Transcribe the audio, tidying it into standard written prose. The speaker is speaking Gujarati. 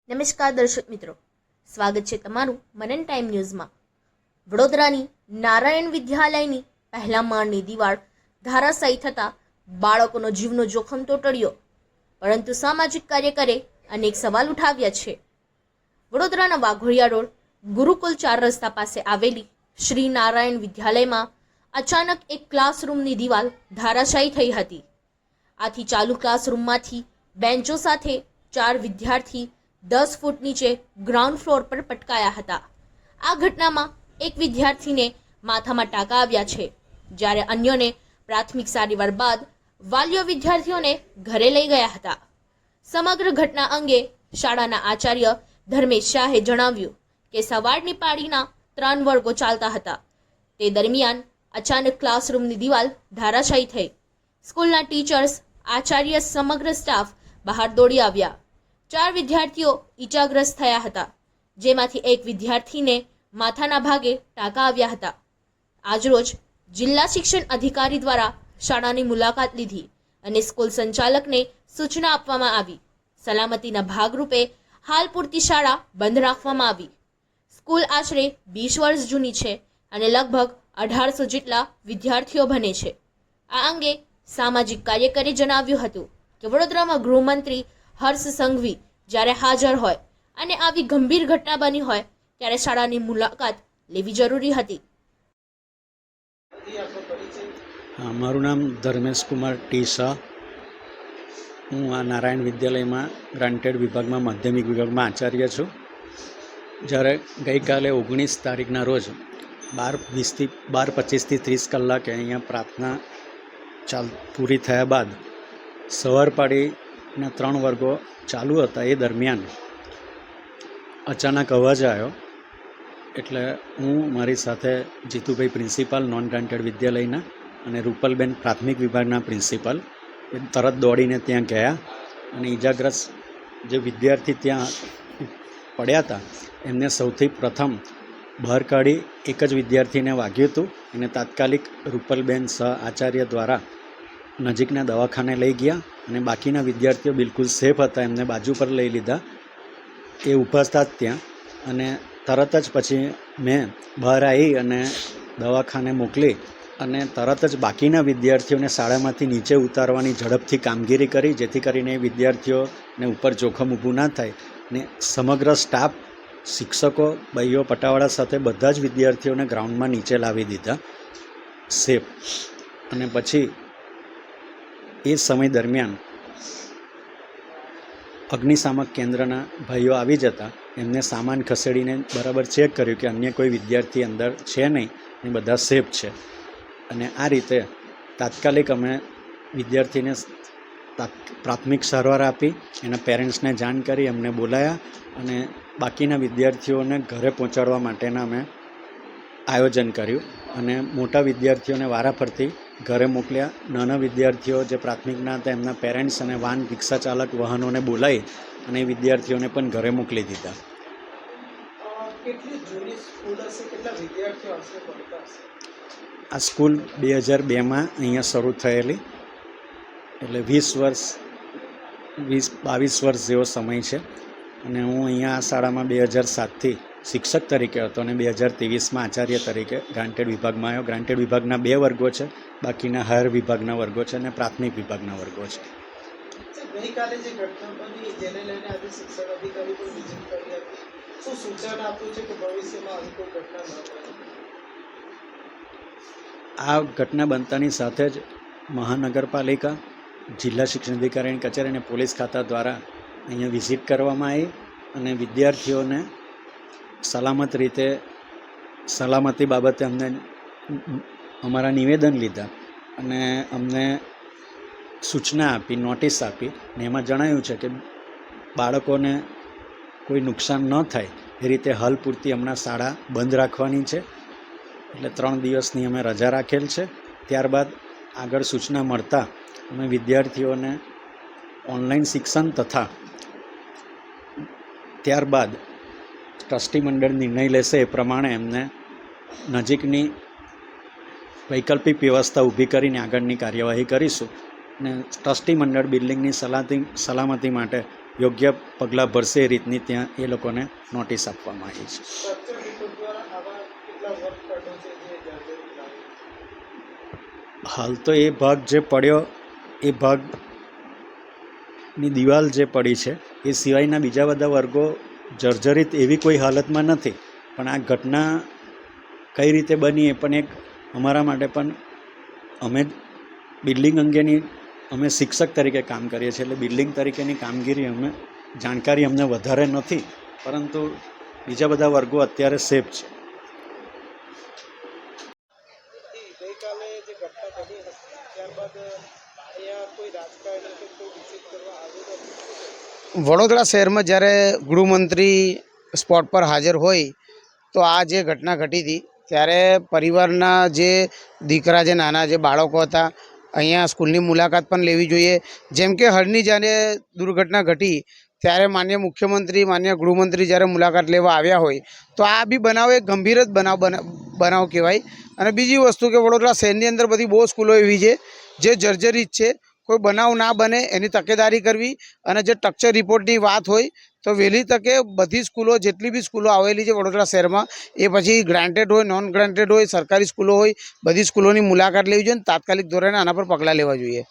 નમસ્કાર દર્શક મિત્રો, સ્વાગત છે તમારું મનન ટાઈમ ન્યૂઝમાં। વડોદરાની નારાયણ વિદ્યાલયની પહેલા માળની દિવાળ ધારાશાયી થતાં બાળકોનો જીવનો જોખમ તો ટળ્યો, પરંતુ સામાજિક કાર્યકરે અનેક સવાલ ઉઠાવ્યા છે। વડોદરાના વાઘોડિયા રોડ ગુરુકુલ 4 રસ્તા પાસે આવેલી શ્રી નારાયણ વિદ્યાલયમાં અચાનક એક ક્લાસરૂમની દિવાલ ધારાશાયી થઈ હતી। આથી ચાલુ ક્લાસરૂમમાંથી બેન્ચો સાથે 4 વિદ્યાર્થી 10 ફૂટ નીચે ગ્રાઉન્ડ ફ્લોર પર પટકાયા હતા। આ ઘટનામાં એક વિદ્યાર્થીને માથામાં ટાંકા આવ્યા છે, જ્યારે અન્યોને પ્રાથમિક સારવાર બાદ વાલીઓ વિદ્યાર્થીઓને ઘરે લઈ ગયા હતા। સમગ્ર ઘટના અંગે શાળાના આચાર્ય ધર્મેશ શાહે જણાવ્યું કે સવારની પાળીના 3 વર્ગો ચાલતા હતા, તે દરમિયાન અચાનક ક્લાસરૂમની દિવાલ ધારાશાયી થઈ। સ્કૂલના ટીચર્સ, આચાર્ય, સમગ્ર સ્ટાફ બહાર દોડી આવ્યા। 4 વિદ્યાર્થીઓ ઈજાગ્રસ્ત થયા હતા, જેમાંથી એક વિદ્યાર્થીને માથાના ભાગે ટાંકા આવ્યા હતા। આજરોજ જિલ્લા શિક્ષણ અધિકારી દ્વારા શાળાની મુલાકાત લીધી અને સ્કૂલ સંચાલકને સૂચના આપવામાં આવી। સલામતીના ભાગરૂપે હાલ પૂરતી શાળા બંધ રાખવામાં આવી। સ્કૂલ આશરે 20 વર્ષ જૂની છે અને લગભગ 1800 જેટલા વિદ્યાર્થીઓ ભણે છે। આ અંગે સામાજિક કાર્યકરે જણાવ્યું હતું કે વડોદરામાં ગૃહમંત્રી હર્ષ સંઘવી જ્યારે હાજર હોય અને આવી ગંભીર ઘટના બની હોય ત્યારે શાળાની મુલાકાત લેવી જરૂરી હતી। મારું નામ ધર્મેશ કુમાર ટી શાહ। હું આ નારાયણ વિદ્યાલયમાં ગ્રાન્ટેડ વિભાગમાં માધ્યમિક વિભાગમાં આચાર્ય છું। જ્યારે ગઈકાલે 19 તારીખના રોજ 12:25થી 30 કલાકે અહીંયા પ્રાર્થના પૂરી થયા બાદ સવાર પાળીના 3 વર્ગો ચાલુ હતા। એ દરમિયાન અચાનક અવાજ આવ્યો, એટલે હું મારી સાથે જીતુભાઈ પ્રિન્સિપાલ નોન ગ્રાન્ટેડ વિદ્યાલયના અને રૂપલબેન પ્રાથમિક વિભાગના પ્રિન્સિપાલ તરત દોડીને ત્યાં ગયા અને ઈજાગ્રસ્ત જે વિદ્યાર્થી ત્યાં પડ્યા હતા એમને સૌથી પ્રથમ બહાર કાઢી એક જ વિદ્યાર્થીને વાગ્યું હતું અને તાત્કાલિક રૂપલબેન સહ આચાર્ય દ્વારા નજીકના દવાખાને લઈ ગયા અને બાકીના વિદ્યાર્થીઓ બિલકુલ સેફ હતા, એમને બાજુ પર લઈ લીધા। એ ઊભા હતા ત્યાં અને તરત જ પછી મેં બહાર આવી અને દવાખાને મોકલી અને તરત જ બાકીના વિદ્યાર્થીઓને શાળામાંથી નીચે ઉતારવાની ઝડપથી કામગીરી કરી, જેથી કરીને વિદ્યાર્થીઓને ઉપર જોખમ ઊભું ના થાય। ને સમગ્ર સ્ટાફ, શિક્ષકો, ભાઈઓ, પટાવાળા સાથે બધા જ વિદ્યાર્થીઓને ગ્રાઉન્ડમાં નીચે લાવી દીધા સેફ। અને પછી એ સમય દરમિયાન અગ્નિશામક કેન્દ્રના ભાઈઓ આવી જતા એમને સામાન ખસેડીને બરાબર ચેક કર્યું કે અન્ય કોઈ વિદ્યાર્થી અંદર છે નહીં અને બધા સેફ છે। અને આ રીતે તાત્કાલિક અમે વિદ્યાર્થીને પ્રાથમિક સારવાર આપી, એના પેરેન્ટ્સને જાણ કરી, એમને બોલાયા અને બાકીના વિદ્યાર્થીઓને ઘરે પહોંચાડવા માટેના અમે આયોજન કર્યું અને મોટા વિદ્યાર્થીઓને વારાફરતી ઘરે મોકલ્યા। નાના વિદ્યાર્થીઓ જે પ્રાથમિકના હતા એમના પેરેન્ટ્સ અને વાન રિક્ષા ચાલક વાહનોને બોલાવી અને વિદ્યાર્થીઓને પણ ઘરે મોકલી દીધા। આ સ્કૂલ 2002માં અહીંયા શરૂ થયેલી, એટલે 22 વર્ષ જેવો સમય છે અને હું અહીંયા આ શાળામાં 2007થી શિક્ષક તરીકે હતો અને 2023માં આચાર્ય તરીકે ગ્રાન્ટેડ વિભાગમાં આવ્યો। ગ્રાન્ટેડ વિભાગના 2 વર્ગો છે, બાકીના હાયર વિભાગના વર્ગો છે અને પ્રાથમિક વિભાગના વર્ગો છે। ગઈકાલે જે ઘટના બની જેને લઈને આજે શિક્ષણ અધિકારી પણ વિઝિટ કરી હતી, શું સૂચના આપ્યું છે કે ભવિષ્યમાં આવી કોઈ ઘટના ન બને? આ ઘટના બનતાની સાથે જ મહાનગરપાલિકા, જિલ્લા શિક્ષણ અધિકારીની કચેરી અને પોલીસ ખાતા દ્વારા અહીંયા વિઝિટ કરવામાં આવી અને વિદ્યાર્થીઓને સલામતી બાબતે અમને અમારા નિવેદન લીધા અને અમને સૂચના આપી, નોટિસ આપી ને એમાં જણાવ્યું છે કે બાળકોને કોઈ નુકસાન ન થાય એ રીતે હાલ પૂરતી હમણાં શાળા બંધ રાખવાની છે, એટલે 3 દિવસની અમે રજા રાખેલ છે। ત્યારબાદ આગળ સૂચના મળતા અમે વિદ્યાર્થીઓને ઓનલાઈન શિક્ષણ તથા ત્યારબાદ ટ્રસ્ટી મંડળ નિર્ણય લેશે એ પ્રમાણે એમને નજીકની વૈકલ્પિક વ્યવસ્થા ઊભી કરીને આગળની કાર્યવાહી કરીશું અને ટ્રસ્ટી મંડળ બિલ્ડિંગની સલામતી માટે યોગ્ય પગલાં ભરશે એ રીતની ત્યાં એ લોકોને નોટિસ આપવામાં આવી છે. સ્ટ્રક્ચર રિપોર્ટ દ્વારા આવા કેટલા વર્ક પડ્યો છે જે જર્જરિત લાગે? હાલ તો એ ભાગ જે પડ્યો એ ભાગની દિવાલ જે પડી છે એ સિવાયના બીજા બધા વર્ગો જર્જરિત એવી કોઈ હાલતમાં નથી. પણ આ ઘટના કઈ રીતે બની એ પણ એક અમારા માટે પણ અમે બિલ્ડિંગ અંગેની અમે શિક્ષક તરીકે કામ કરીએ છીએ એટલે બિલ્ડિંગ તરીકેની કામગીરી જાણકારી અમને વધારે નથી, પરંતુ બીજા બધા વર્ગો અત્યારે સેફ છે. ગઈકાલે જે ઘટના બની હતી ત્યારબાદ અહીંયા કોઈ રાજકારણી કે કોઈ વિઝિટ કરવા આવ્યું નથી? વડોદરા શહેરમાં જ્યારે ગૃહમંત્રી સ્પોટ પર હાજર હોય તો આ જે ઘટના ઘટી હતી ત્યારે પરિવારના જે દીકરા જે નાના જે બાળકો હતા અહીંયા સ્કૂલની મુલાકાત પણ લેવી જોઈએ. જેમ કે હળની જ્યારે દુર્ઘટના ઘટી ત્યારે માન્ય મુખ્યમંત્રી માન્ય ગૃહમંત્રી જ્યારે મુલાકાત લેવા આવ્યા હોય તો આ બી બનાવ એક ગંભીર જ બનાવ કહેવાય. અને બીજી વસ્તુ કે વડોદરા શહેરની અંદર બધી બહુ સ્કૂલો એવી છે જે જર્જરિત છે. કોઈ બનાવ ના બને એની તકેદારી કરવી અને જે સ્ટ્રક્ચર રિપોર્ટની વાત હોય તો વહેલી તકે બધી સ્કૂલો જેટલી બી સ્કૂલો આવેલી છે વડોદરા શહેરમાં એ પછી ગ્રાન્ટેડ હોય નોન ગ્રાન્ટેડ હોય સરકારી સ્કૂલો હોય બધી સ્કૂલોની મુલાકાત લેવી જોઈએ અને તાત્કાલિક ધોરણે આના પર પગલાં લેવા જોઈએ.